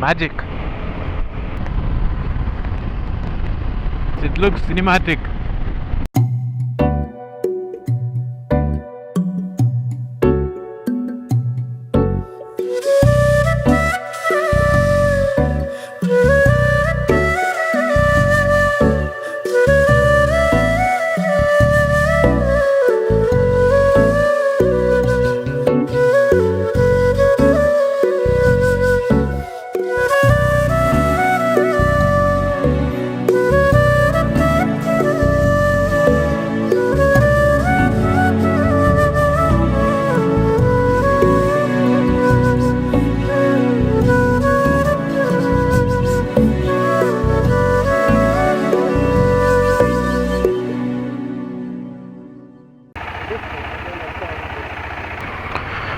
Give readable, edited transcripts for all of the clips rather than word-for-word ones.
magic. It looks cinematic.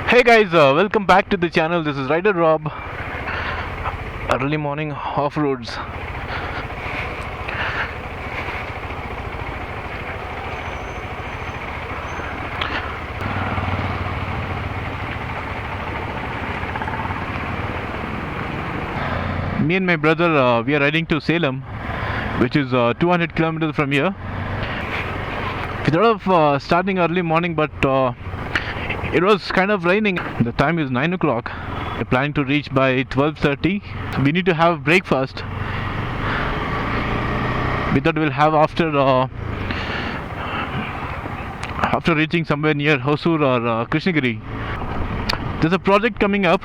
Hey guys, welcome back to the channel. This is Rider Rob. Early morning off-roads. Me and my brother, we are riding to Salem, which is 200 kilometers from here. We thought of starting early morning, but it was kind of raining. The time is 9 o'clock. We're planning to reach by 12:30. So we need to have breakfast. We thought we'll have after reaching somewhere near Hosur or Krishnagiri. There's a project coming up.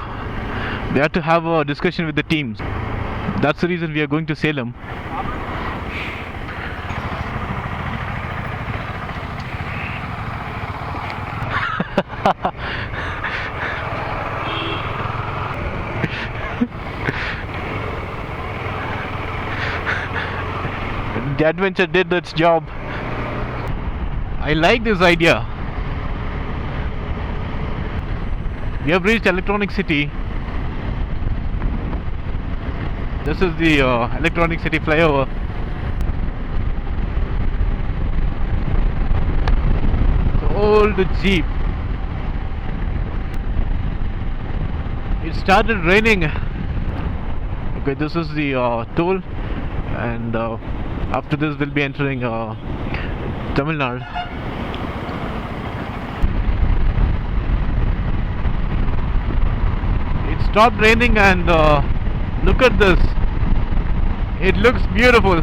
We have to have a discussion with the teams. That's the reason we are going to Salem. The adventure did its job. I like this idea. We have reached Electronic City. This is the Electronic City flyover. The old Jeep. It started raining. Okay, this is the toll, and after this we'll be entering Tamil Nadu. It stopped raining, and look at this. It looks beautiful.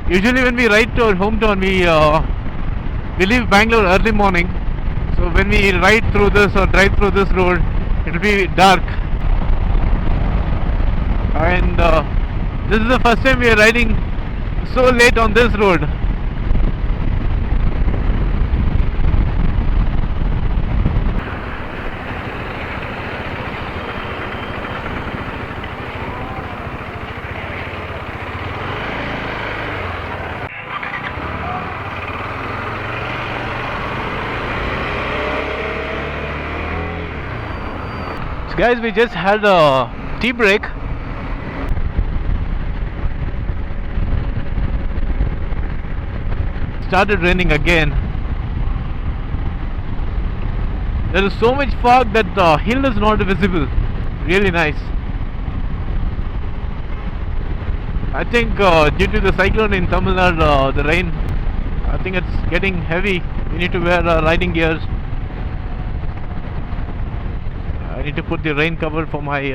Usually when we ride to our hometown, we leave Bangalore early morning. So when we ride through this or drive through this road, it will be dark. And this is the first time we are riding so late on this road. So guys, we just had a tea break. Started raining again. There is so much fog that the hill is not visible. Really nice. I think due to the cyclone in Tamil Nadu, the rain, I think it's getting heavy. We need to wear riding gears. I need to put the rain cover for my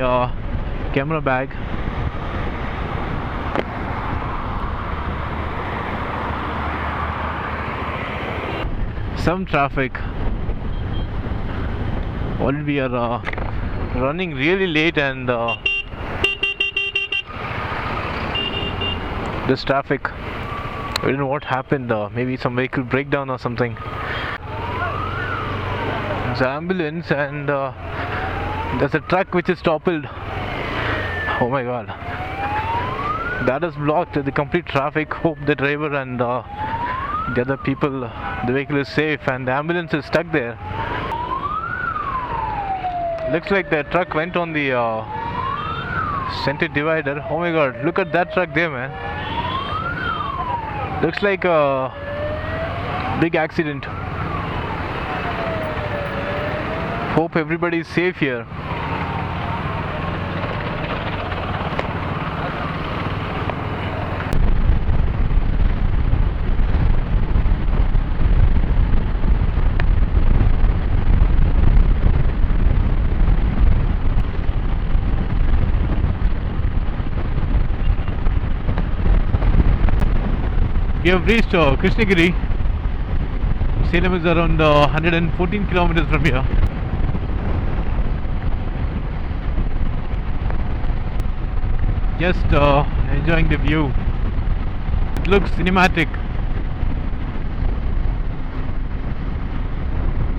camera bag. Some traffic. Already we are running really late, and this traffic, I don't know what happened. Maybe some vehicle breakdown or something. There's an ambulance, and there's a truck which is toppled. Oh my god, that is blocked the complete traffic. Hope the driver and the other people, the vehicle is safe, and the ambulance is stuck there. Looks like the truck went on the center divider. Oh my god, look at that truck there, man. Looks like a big accident. Hope everybody is safe here. We have reached Krishnagiri. Salem is around 114 kilometers from here. Just enjoying the view. It looks cinematic.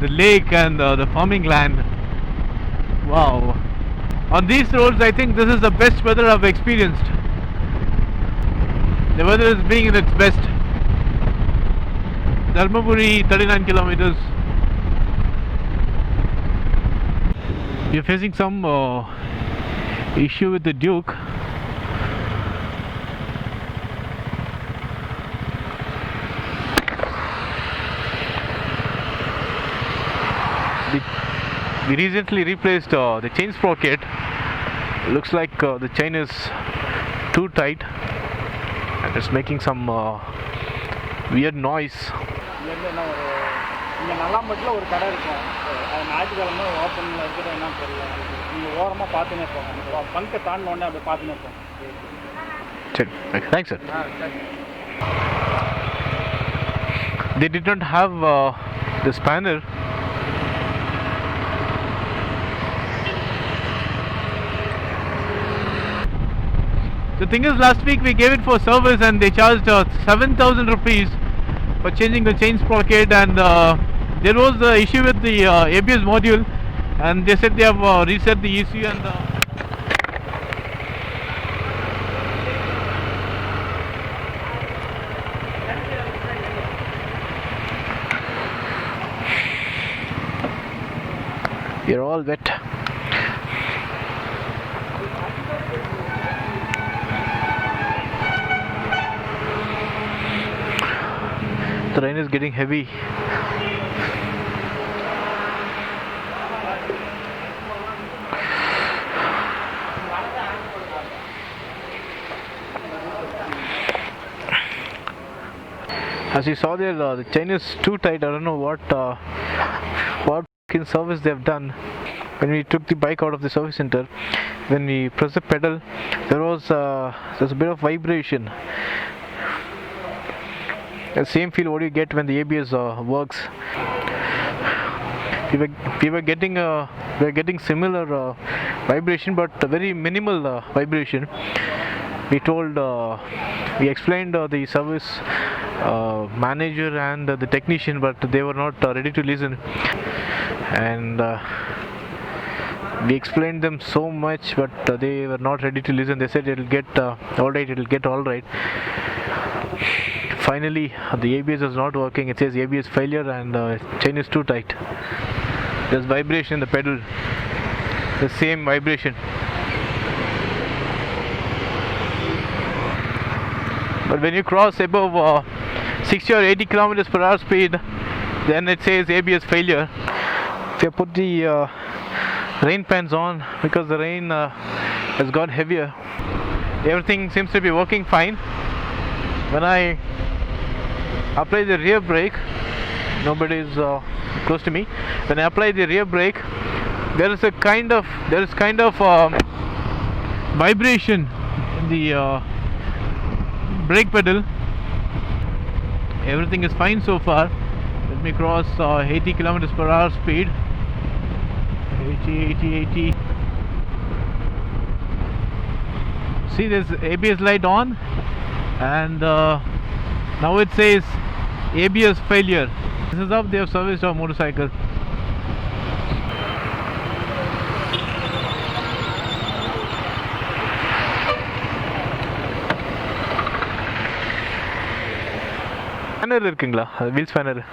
The lake and the farming land. Wow. On these roads, I think this is the best weather I've experienced. The weather is being in its best. Dharmaburi, 39 kilometers. We are facing some issue with the Duke. We recently replaced the chain sprocket. Looks like the chain is too tight and it's making some weird noise. Thanks, sir. They did not have the spanner. The thing is, last week we gave it for service and they charged 7,000 rupees for changing the chain sprocket, and there was the issue with the ABS module, and they said they have reset the ECU and you're all wet. The rain is getting heavy. As you saw there, the chain is too tight. I don't know what in service they have done. When we took the bike out of the service center, when we pressed the pedal, there's a bit of vibration. The same feel what you get when the ABS works. We were getting similar vibration, but a very minimal vibration. We explained the service manager and the technician, but they were not ready to listen. And we explained them so much, but they were not ready to listen. They said it'll get alright, it'll get alright. Finally, the ABS is not working. It says ABS failure and chain is too tight. There's vibration in the pedal. The same vibration. But when you cross above 60 or 80 kilometers per hour speed, then it says ABS failure. If you put the rain pants on, because the rain has got heavier, everything seems to be working fine. When I apply the rear brake, nobody is close to me. When I apply the rear brake, there is kind of vibration in the brake pedal. Everything is fine so far. Let me cross 80 kilometers per hour speed. 80. See, there's ABS light on, and now it says ABS failure. This is how they have serviced our motorcycle. Spanner இருக்குங்களா? Wheel spanner.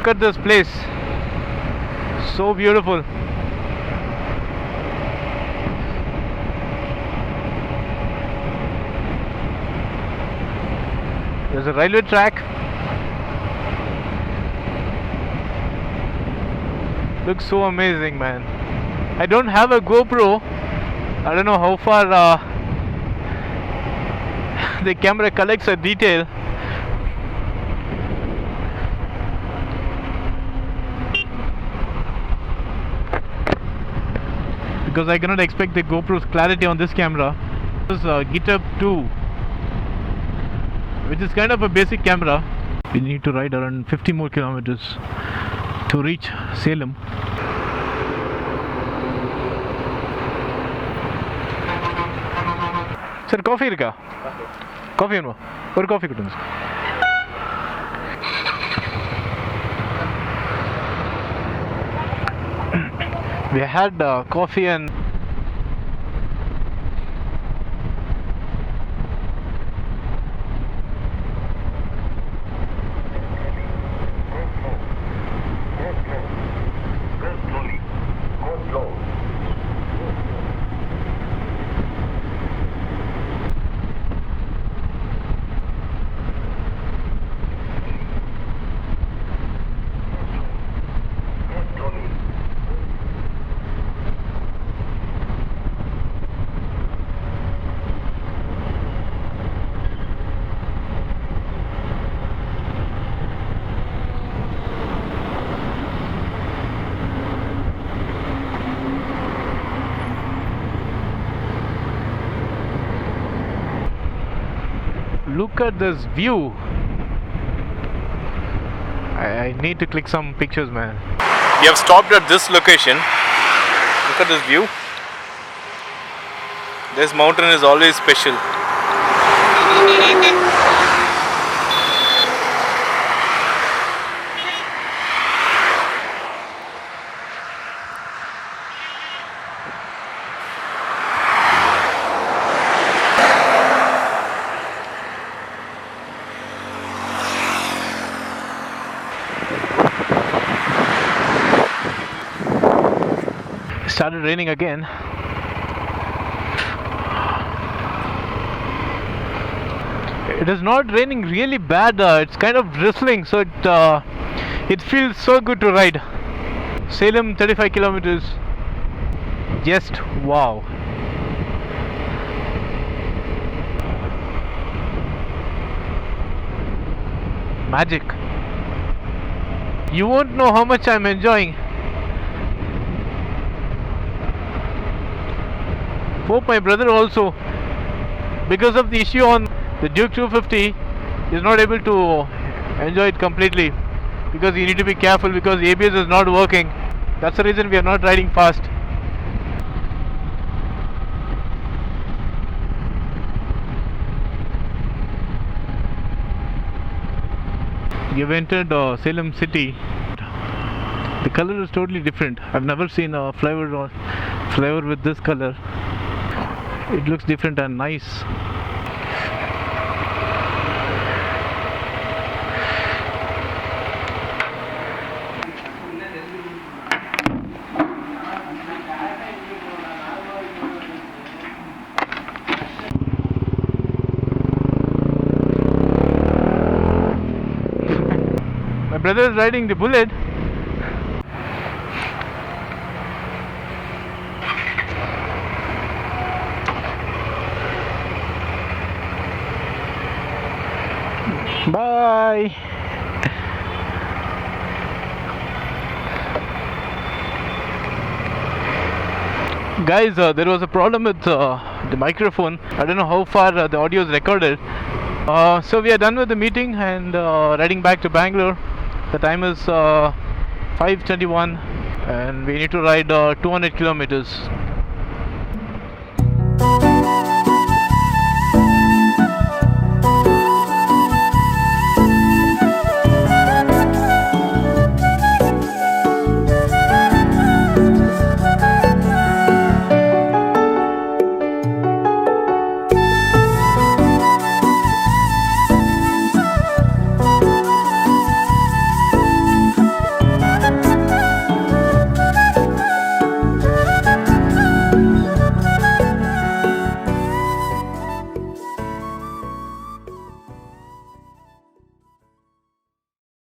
Look at this place. So beautiful. There's a railway track. Looks so amazing, man. I don't have a GoPro. I don't know how far the camera collects a detail. Because I cannot expect the GoPro's clarity on this camera. This is GitHub 2, which is kind of a basic camera. We need to ride around 50 more kilometers to reach Salem. Sir, coffee irka? Coffee no? Or coffee kudunga? We had coffee and look at this view. I need to click some pictures, man. We have stopped at this location. Look at this view. This mountain is always special. Started raining again. It is not raining really bad. It's kind of drizzling, so it feels so good to ride. Salem, 35 kilometers. Just wow. Magic. You won't know how much I'm enjoying. Hope my brother also, because of the issue on the Duke 250, is not able to enjoy it completely, because you need to be careful because ABS is not working. That's the reason we are not riding fast. We have entered Salem city. The color is totally different. I've never seen a flyover with this color. It looks different and nice. My brother is riding the Bullet. Bye. Guys, there was a problem with the microphone. I don't know how far the audio is recorded. So we are done with the meeting and riding back to Bangalore. The time is 5:21 and we need to ride 200 kilometers.